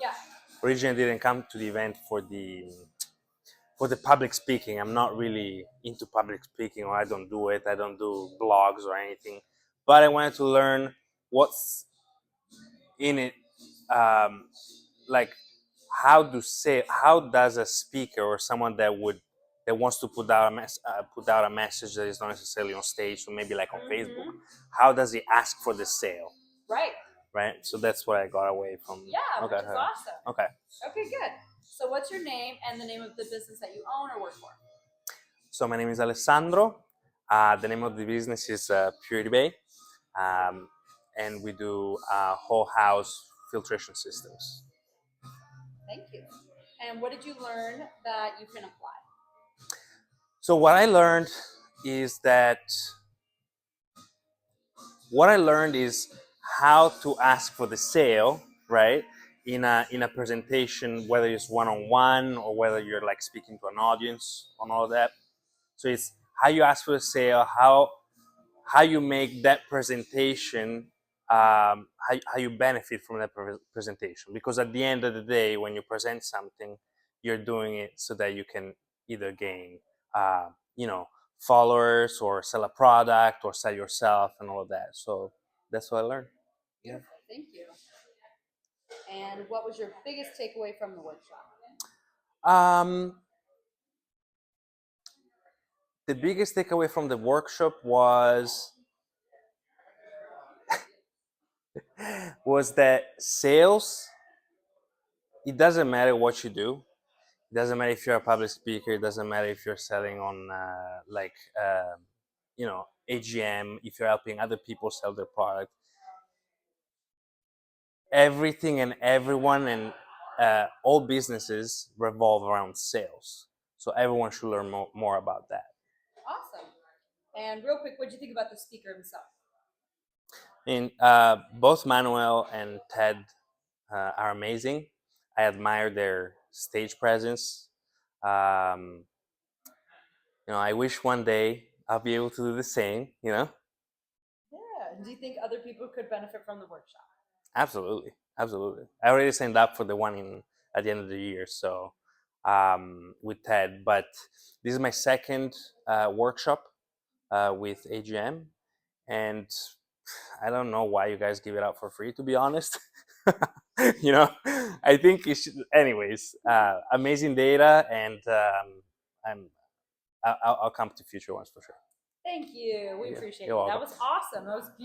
Yeah. Originally, I didn't come to the event for the public speaking. I'm not really into public speaking, or I don't do it. I don't do blogs or anything. But I wanted to learn what's in it, um, like how does a speaker or someone that wants to put out a message that is not necessarily on stage, so maybe like on Facebook, how does he ask for the sale? Right. So that's what I got away from. Yeah, Okay. which is awesome. Okay. Okay, good. So what's your name and the name of the business that you own or work for? So my name is Alessandro. The name of the business is Purity Bay, and we do whole house filtration systems. Thank you. And what did you learn that you can apply? So what I learned is how to ask for the sale, right? In a presentation, whether it's one-on-one or whether you're like speaking to an audience on all of that. So it's how you ask for the sale, how you make that presentation, how you benefit from that presentation. Because at the end of the day, when you present something, you're doing it so that you can either gain, followers, or sell a product, or sell yourself, and all of that. So that's what I learned. Beautiful. Thank you. And what was your biggest takeaway from the workshop? The biggest takeaway from the workshop was that sales, it doesn't matter what you do. It doesn't matter if you're a public speaker. It doesn't matter if you're selling on AGM, if you're helping other people sell their product. Everything and everyone and all businesses revolve around sales. So everyone should learn more about that. Awesome. And real quick, what did you think about the speaker himself? And both Manuel and Ted are amazing. I admire their stage presence. I wish one day I'll be able to do the same. Yeah. Do you think other people could benefit from the workshop? Absolutely. I already signed up for the one at the end of the year, so with Ted. But this is my second workshop with AGM, and I don't know why you guys give it out for free, to be honest. I think it should. Anyways, amazing data, and I'll come to future ones for sure. Thank you. We appreciate it. You're That welcome. was awesome. That was beautiful.